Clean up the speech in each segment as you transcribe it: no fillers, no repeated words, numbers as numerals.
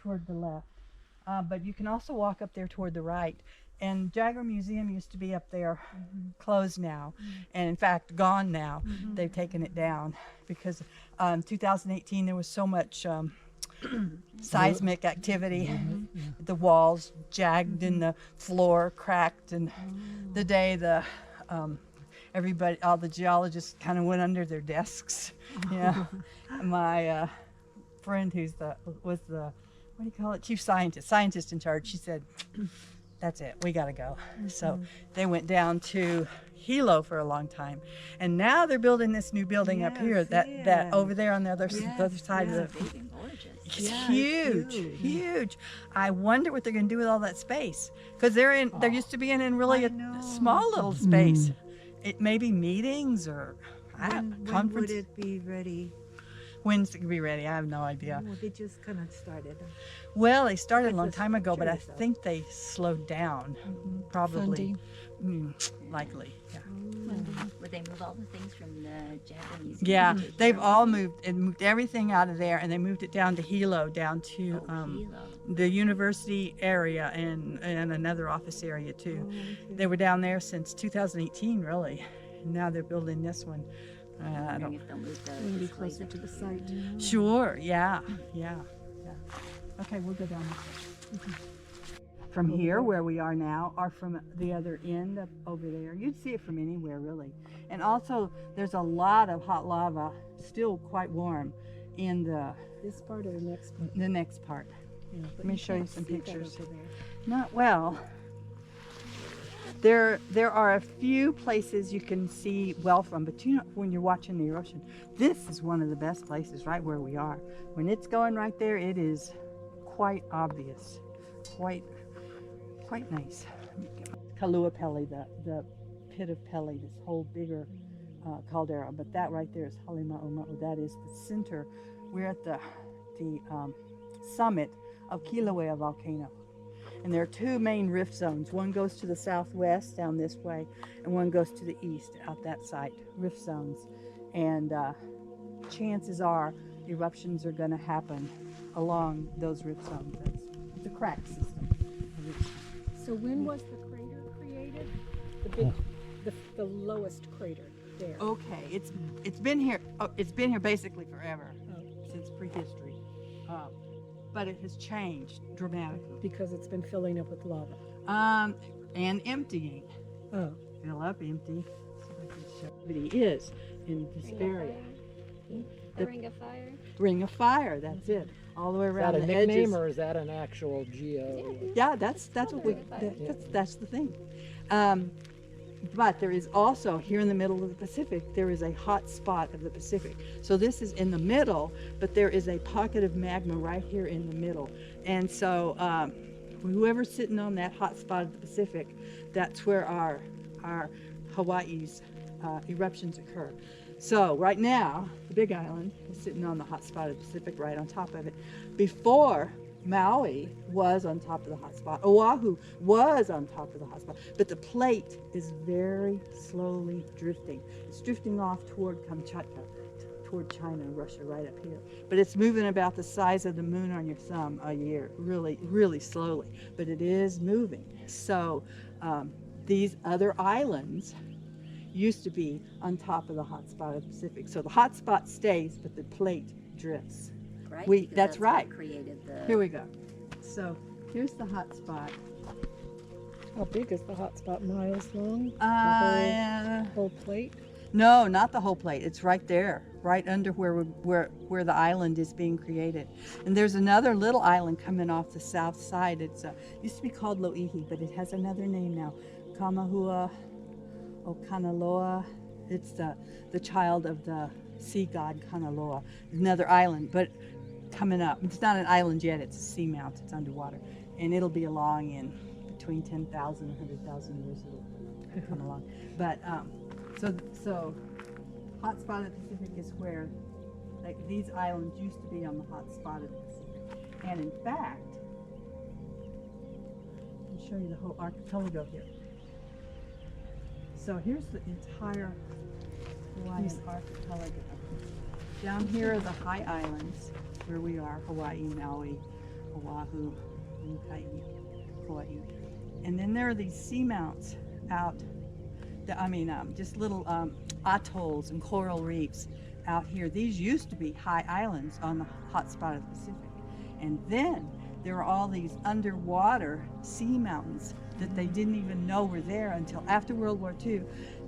toward the left. But you can also walk up there toward the right. And Jagger Museum used to be up there, closed now, and in fact gone now. They've taken it down because 2018 there was so much seismic activity. The walls jagged and the floor cracked, and the day everybody, all the geologists kind of went under their desks. Yeah, my friend was the what do you call it, chief scientist in charge, she said, that's it, we gotta go. So they went down to Hilo for a long time, and now they're building this new building up here, that over there on the other side of the. It's huge. I wonder what they're going to do with all that space, because they're used to being in really a small little space. It may be meetings or conference. When would it be ready? When's it going to be ready? I have no idea. Well, they just kind of started. Well, they started a long time ago, but I think they slowed down. Probably. Likely, yeah. Would they move all the things from the Jagger Museum? Yeah, they've all moved everything out of there, and they moved it down to Hilo, down to the university area and another office area too. They were down there since 2018, really. And now they're building this one. I don't know if they'll move maybe closer to the site. Sure, yeah. Okay, we'll go down this way. From here, where we are now, or from the other end up over there. You'd see it from anywhere, really. And also, there's a lot of hot lava, still quite warm, in this part or the next part? The next part. Yeah, let me show you some pictures. There. Not well. There are a few places you can see well from, but you know, when you're watching the ocean, this is one of the best places, right where we are. When it's going right there, it is quite obvious, quite nice. Kīlauea Pele, the pit of Pele, this whole bigger caldera, but that right there is Halema'uma'u. That is the center. We're at the summit of Kīlauea volcano. And there are two main rift zones. One goes to the southwest down this way, and one goes to the east out that side, rift zones. And chances are eruptions are going to happen along those rift zones. It's a crack system. So when was the crater created? The lowest crater there. Okay, it's been here. It's been here basically forever, since prehistory. But it has changed dramatically because it's been filling up with lava. And emptying. Oh. Fill up, empty. So I can show. But he is in this area. The Ring of Fire. Ring of Fire. That's it. All the way around the edges. Is that a nickname or is that an actual geo? Yeah, that's what we. That's the thing. But there is also, here in the middle of the Pacific, there is a hot spot of the Pacific. So this is in the middle, but there is a pocket of magma right here in the middle. And so whoever's sitting on that hot spot of the Pacific, that's where our Hawaii's eruptions occur. So right now, the Big Island is sitting on the hot spot of the Pacific, right on top of it. Before, Maui was on top of the hot spot. Oahu was on top of the hot spot. But the plate is very slowly drifting. It's drifting off toward Kamchatka, toward China, Russia, right up here. But it's moving about the size of the moon on your thumb a year, really, really slowly. But it is moving. So these other islands used to be on top of the hot spot of the Pacific. So the hot spot stays, but the plate drifts. Right? That's right. What created the... Here we go. So here's the hot spot. How big is the hot spot? Miles long? The whole plate? No, not the whole plate. It's right there, right under where the island is being created. And there's another little island coming off the south side. It's used to be called Lo'ihi, but it has another name now. Kamahua o Kanaloa. It's the child of the sea god Kanaloa. Another island, but coming up. It's not an island yet, it's a seamount, it's underwater. And it'll be along in between 10,000 and 100,000 years it'll come along. But so hot spot of the Pacific is where these islands used to be on the hot spot of the Pacific. And in fact, I'll show you the whole archipelago here. So here's the entire Hawaiian archipelago. Down here are the high islands where we are, Hawaii, Maui, Oahu, Hawaii, Hawaii. And then there are these seamounts out, just little atolls and coral reefs out here. These used to be high islands on the hot spot of the Pacific. And then there are all these underwater sea mountains that they didn't even know were there until after World War II.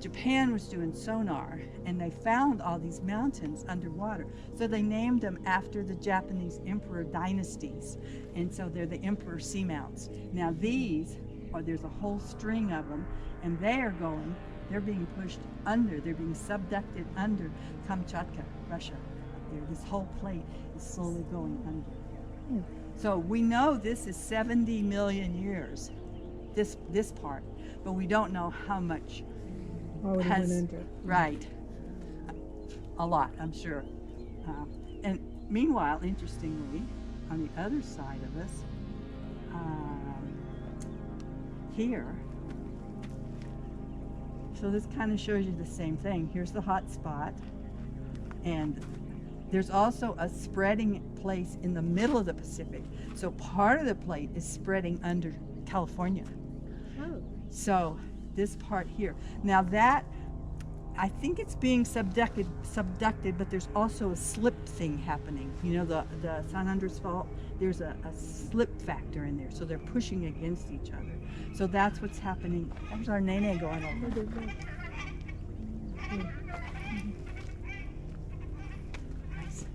Japan was doing sonar and they found all these mountains underwater. So they named them after the Japanese emperor dynasties. And so they're the emperor seamounts. Now there's a whole string of them, and they're being pushed under, they're being subducted under Kamchatka, Russia. This whole plate is slowly going under. So we know this is 70 million years, this part, but we don't know how much Already went under. Right. A lot, I'm sure. And meanwhile, interestingly, on the other side of us, here, so this kind of shows you the same thing. Here's the hot spot, and there's also a spreading place in the middle of the Pacific. So part of the plate is spreading under California. Oh. So this part here. Now that, I think it's being subducted, but there's also a slip thing happening. You know, the San Andres Fault, there's a slip factor in there. So they're pushing against each other. So that's what's happening. There's our nene going over. Nice.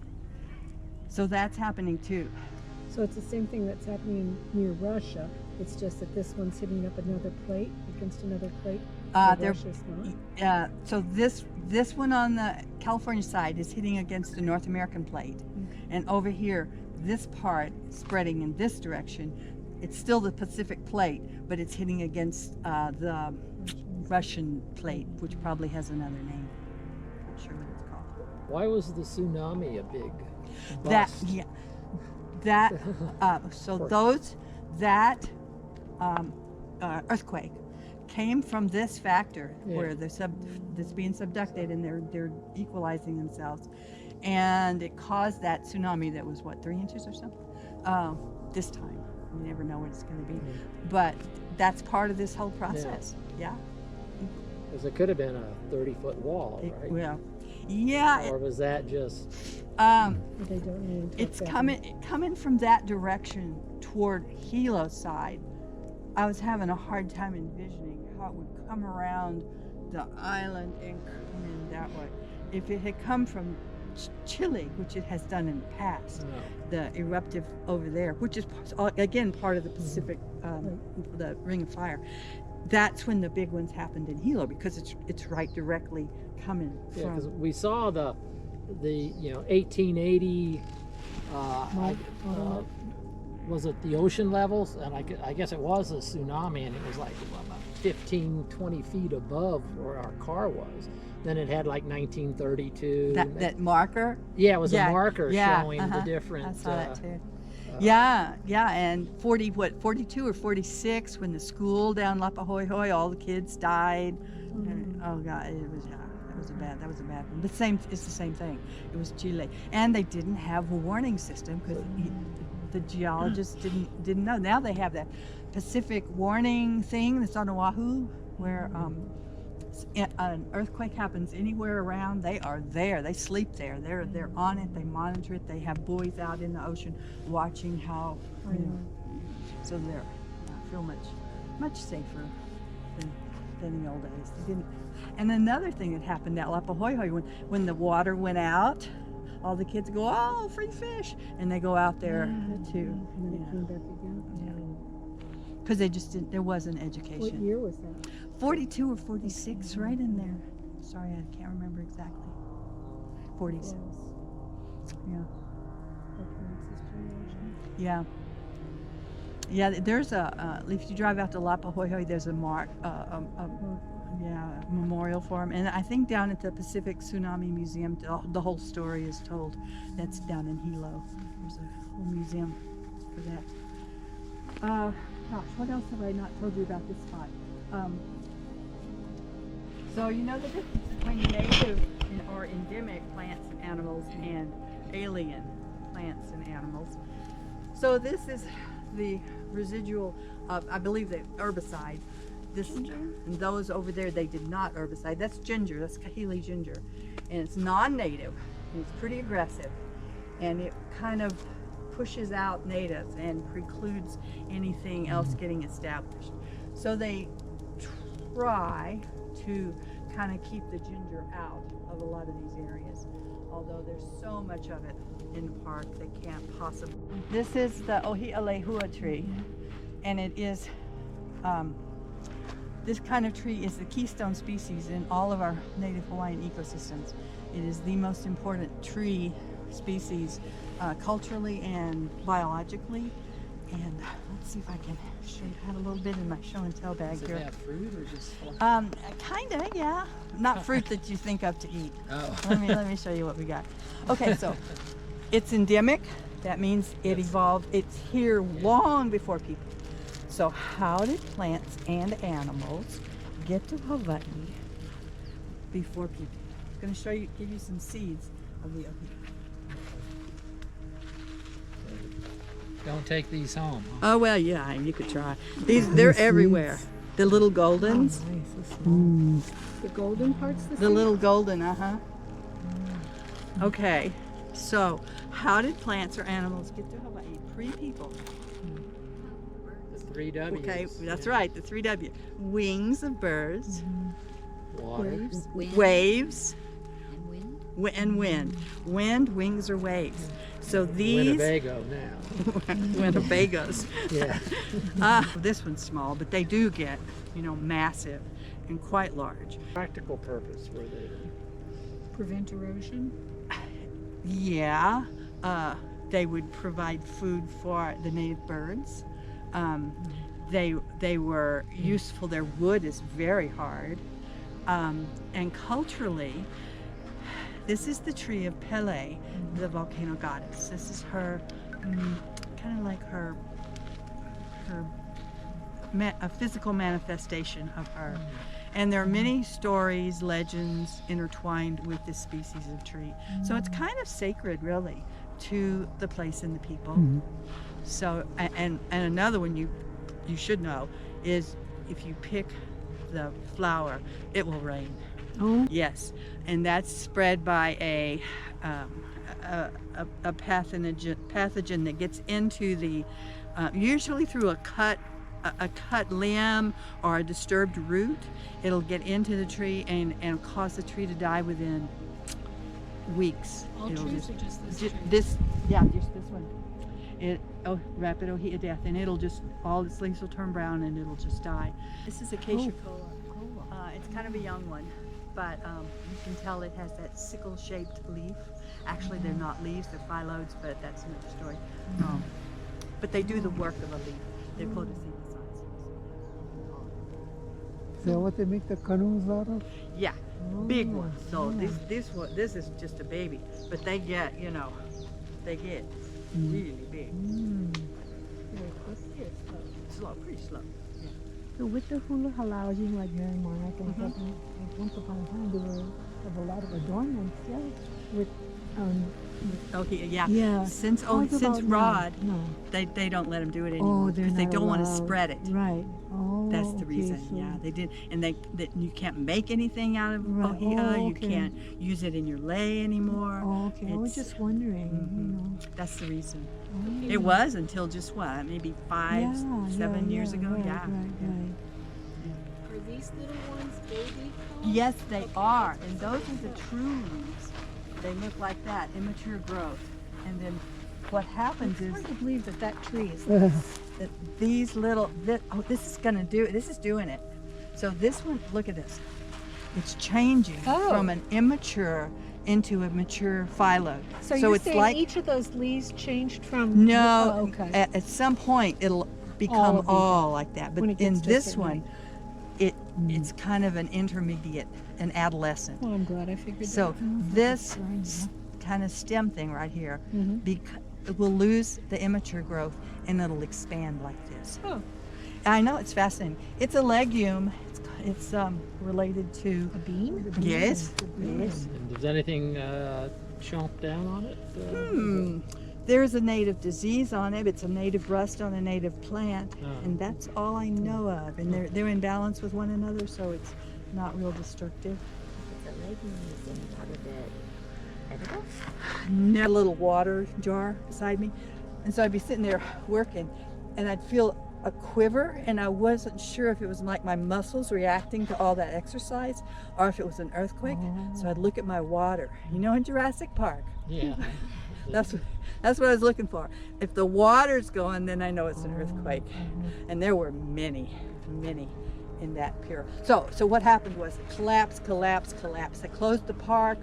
So that's happening too. So it's the same thing that's happening near Russia. It's just that this one's hitting up another plate against another plate. Russia's not. So this one on the California side is hitting against the North American plate, and over here, this part spreading in this direction. It's still the Pacific plate, but it's hitting against the Russian plate, which probably has another name. Not sure what it's called. Why was the tsunami a big bust? That earthquake came from this factor where this being subducted and they're equalizing themselves, and it caused that tsunami that was 3 inches or so this time. You never know what it's going to be, but that's part of this whole process. Yeah. Because it could have been a 30-foot wall, right? Well, yeah. Or was that just? They don't know. It's coming from that direction toward Hilo's side. I was having a hard time envisioning how it would come around the island and come in that way. If it had come from Chile, which it has done in the past, the eruptive over there, which is again part of the Pacific, the Ring of Fire. That's when the big ones happened in Hilo, because it's right directly coming Yeah, from. because we saw the 1880. Was it the ocean levels? And I guess it was a tsunami, and it was like about 15, 20 feet above where our car was. Then it had like 1932. That marker. Yeah, it was a marker showing the different. I saw that too. Yeah, and 42 or 46 when the school down Lapahoihoi, all the kids died. And, oh God, that was a bad one. It's the same thing. It was Chile, and they didn't have a warning system because the geologists didn't know. Now they have that Pacific warning thing that's on Oahu, where an earthquake happens anywhere around, they are there. They sleep there. They're on it. They monitor it. They have buoys out in the ocean watching how. So I feel much safer than the old days. They didn't. And another thing that happened at Lapahoihoi, when the water went out, all the kids go, oh, free fish, and they go out there too. And then it came back again. Because they just didn't. There wasn't education. What year was that? 42 or 46, right in there. Sorry, I can't remember exactly. 46. Yeah. Yeah. Yeah, there's if you drive out to Lapahoihoi, there's a memorial for him. And I think down at the Pacific Tsunami Museum, the whole story is told. That's down in Hilo. There's a whole museum for that. Gosh, what else have I not told you about this spot? So you know the difference between native or endemic plants and animals and alien plants and animals. So this is the residual of, I believe, the herbicide. This and those over there, they did not herbicide. That's ginger. That's Kahili ginger, and it's non-native. And it's pretty aggressive, and it kind of pushes out natives and precludes anything else getting established. So they try to kind of keep the ginger out of a lot of these areas, although there's so much of it in the park they can't possibly. This is the Ohiʻa lehua tree, and it is this kind of tree is the keystone species in all of our native Hawaiian ecosystems. It is the most important tree species culturally and biologically. And let's see if I can show you. I had a little bit in my show and tell bag Does here. it have fruit or just? Kinda, yeah. Not fruit that you think of to eat. Oh. Let me show you what we got. Okay, so it's endemic. That means it evolved. It's here long before people. So how did plants and animals get to Hawaii before people? I'm going to show you, give you some seeds of the Ohiʻa. Don't take these home. Oh well, yeah, you could try. They're everywhere. The little goldens. Oh, nice. So small. The golden parts. The little golden, Okay, so how did plants or animals get to Hawaii pre-people? The 3 W's. Okay, that's right, the 3 W. Wings of birds, Water. Wind waves, and wind. and wind. Wind, wings, or waves. So these Winnebago now. Winnebagos. Yeah. This one's small, but they do get, massive and quite large. Practical purpose were they? Prevent erosion. Yeah, they would provide food for the native birds. They were useful. Their wood is very hard, and culturally, this is the tree of Pele, the volcano goddess. This is her, kind of like her a physical manifestation of her. And there are many stories, legends intertwined with this species of tree. So it's kind of sacred, really, to the place and the people. So, and another one you should know is if you pick the flower, it will rain. Oh. Yes, and that's spread by a pathogen that gets into the, usually through a cut limb or a disturbed root. It'll get into the tree and cause the tree to die within weeks. All It'll trees or just this ju- tree? just this one. Rapid Ohiʻa death, and it'll just, all its leaves will turn brown and it'll just die. This is Acacia cola. It's kind of a young one, but you can tell it has that sickle-shaped leaf. Actually, they're not leaves, they're phyllodes, but that's another story. But they do the work of a leaf. They're photosynthesizers. Is that what they make the canoes out of? Yeah, big ones. So this is just a baby, but they get, really big. Slow, pretty slow. So with the hula halauji, like Jeremiah and stuff, once upon a time there were a lot of adornments, yeah, with Yeah. yeah. Since How's since about now? Rod, No. they don't let them do it anymore Oh, they're because they not don't want to allowed. spread it. Right. Oh, That's the okay, reason. so- Yeah, they did, and that you can't make anything out of Right. Ohiʻa. Oh, You okay. can't use it in your lei anymore. Oh, okay. I was It's- just wondering, That's the reason. Oh. It was until just what, maybe 7 years ago. Right, Yeah. Right, yeah. right. Are these little ones baby? Yes, they are, and those are the true leaves. They look like that, immature growth, and then what happens It's is hard to believe that tree is that these little, this is doing it. So this one, look at this. It's changing Oh. from an immature into a mature phyllodes. So you're it's saying like, each of those leaves changed from? no, Oh, okay. at some point it'll All become of these. all like that. But When it in gets to a this certain one, it's kind of an intermediate, an adolescent. Well, I'm glad I figured So that. this kind of stem thing right here, Mhm. it will lose the immature growth and it'll expand like this. Oh, I know, it's fascinating. It's a legume. It's related to, a bean? yes, yes. And does anything chomp down on it? there's a native disease on it. It's a native rust on a native plant, Oh. and that's all I know of. And they're in balance with one another, so it's not real destructive. It's a legume in part of it. Edible? A little water jar beside me, and so I'd be sitting there working, and I'd feel a quiver, and I wasn't sure if it was like my muscles reacting to all that exercise or if it was an earthquake. So I'd look at my water, you know, in Jurassic Park. Yeah. That's what I was looking for. If the water's going, then I know it's an earthquake. And there were many in that pier. So what happened was it collapsed. They closed the park,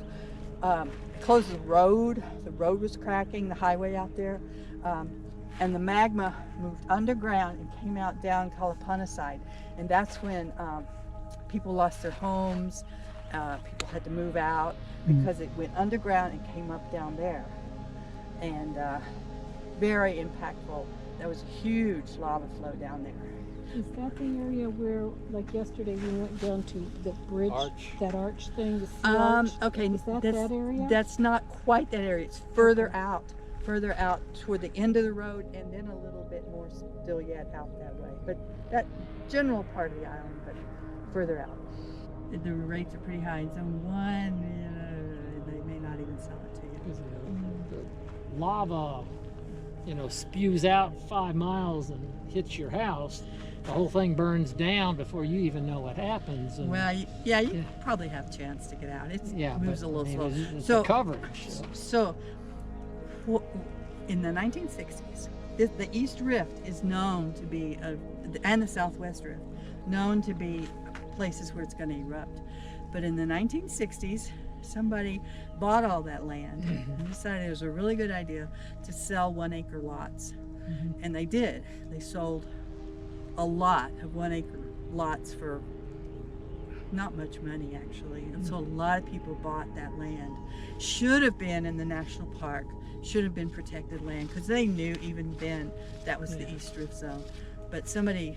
closed the road. The road was cracking, the highway out there. And the magma moved underground and came out down Kalapana side. And that's when people lost their homes. People had to move out because it went underground and came up down there. And very impactful. There was a huge lava flow down there. Is that the area where, like yesterday, we went down to the bridge, Arch. that arch thing, the sea arch? Okay, Is that that's, that area? that's not quite that area. It's further out toward the end of the road, and then a little bit more still yet out that way. But that general part of the island, but further out. The rates are pretty high. In zone 1, they may not even sell it to you. The lava, spews out 5 miles and hits your house. The whole thing burns down before you even know what happens. And Well, you probably have a chance to get out. It moves a little slow. It's So the coverage. So, in the 1960s, the East Rift is known to be, and the Southwest Rift, known to be places where it's going to erupt. But in the 1960s, somebody bought all that land and decided it was a really good idea to sell 1-acre lots. And they did. They sold a lot of 1-acre lots for not much money, actually. And so a lot of people bought that land. Should have been in the national park, should have been protected land, because they knew even then that was the East Rift Zone. But somebody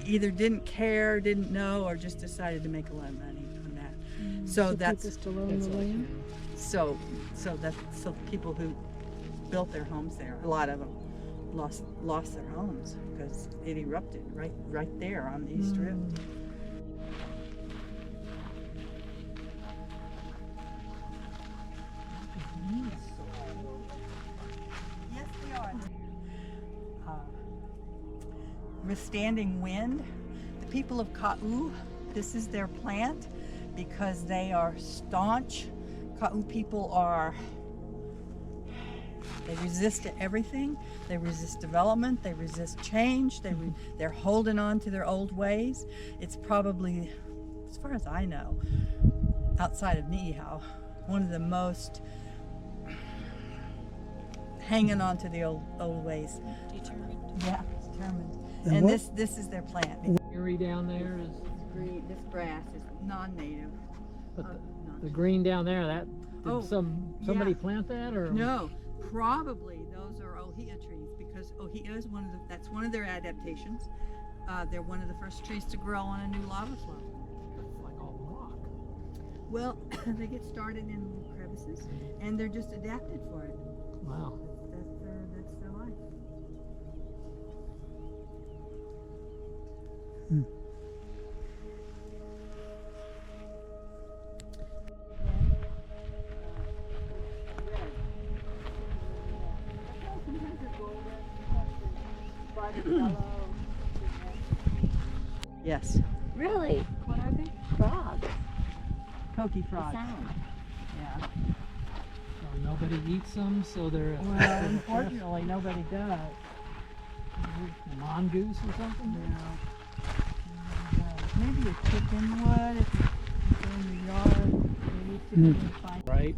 either didn't care, didn't know, or just decided to make a lot of money on that. So that's people still own the land? so people who built their homes there, a lot of them lost their homes because it erupted right there on the East Rift. Yes, they are. Withstanding wind. The people of Ka'u, this is their plant because they are staunch. Ka'u people they resist to everything. They resist development. They resist change. They're holding on to their old ways. It's probably, as far as I know, outside of Niihau, one of the most hanging on to the old ways. Determined. Yeah, determined. And And what- this is their plant. Green down there is This grass is non-native. but non- the green down there. Did Oh, somebody yeah. plant that or No, probably those are Ohiʻa trees because Ohiʻa is that's one of their adaptations. They're one of the first trees to grow on a new lava flow. It's like all rock. Well, they get started in crevices and they're just adapted for it. Wow. That's their life. Yes. Really? What are they? Frogs. Koki The frogs. sound. Yeah. So nobody eats them, so they're Well, unfortunately, nobody does. a mongoose or something. Maybe a chicken would if it's in the yard. Maybe a chicken would find. Right.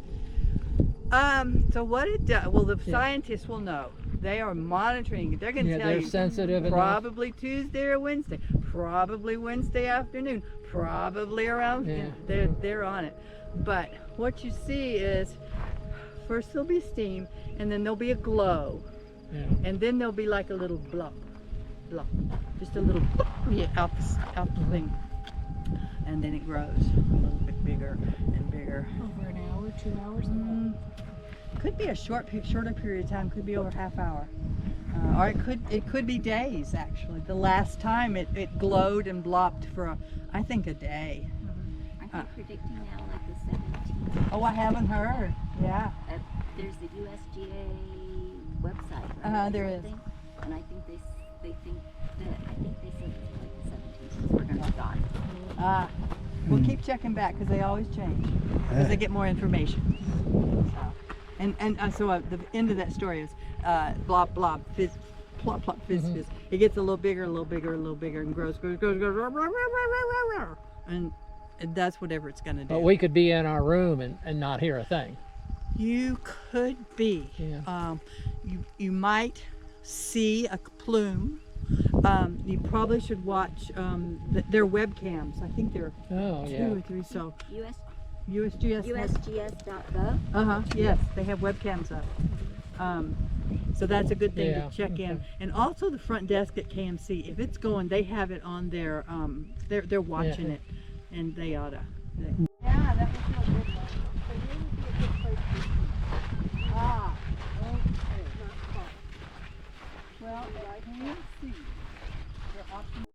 So what it does? Well, the scientists will know. They are monitoring. They're going to Yeah, tell they're you sensitive enough. probably Tuesday or Wednesday, probably Wednesday afternoon, probably around. Yeah. They're on it. But what you see is first there'll be steam, and then there'll be a glow, Yeah. and then there'll be like a little blop, just a little out the thing, and then it grows a little bit bigger and bigger. Over an hour, 2 hours? could be a shorter period of time. Could be over half hour, or it could be days. Actually, the last time it glowed and blopped for I think a day. Aren't they predicting now like the 17th? Oh, I haven't heard. Yeah. There's the USGA website. Right? There is. And I think they think that they said it's like the 17th since we're gonna be gone. We'll keep checking back because they always change as they get more information. So, the end of that story is blob, blob, fizz, plop, plop, fizz, fizz. It gets a little bigger, a little bigger, a little bigger, and grows, and that's whatever it's going to do. But we could be in our room and not hear a thing. You could be. Yeah. You might see a plume. You probably should watch their webcams. I think there are 2 or 3. So USGS. USGS.gov. Yes, they have webcams up. So that's a good thing to check in. And also the front desk at KMC, if it's going, they have it on their. They're watching it, and they oughta. Yeah, that was a good one. So here would be a good place to see. Okay. Not far. Well, I can see.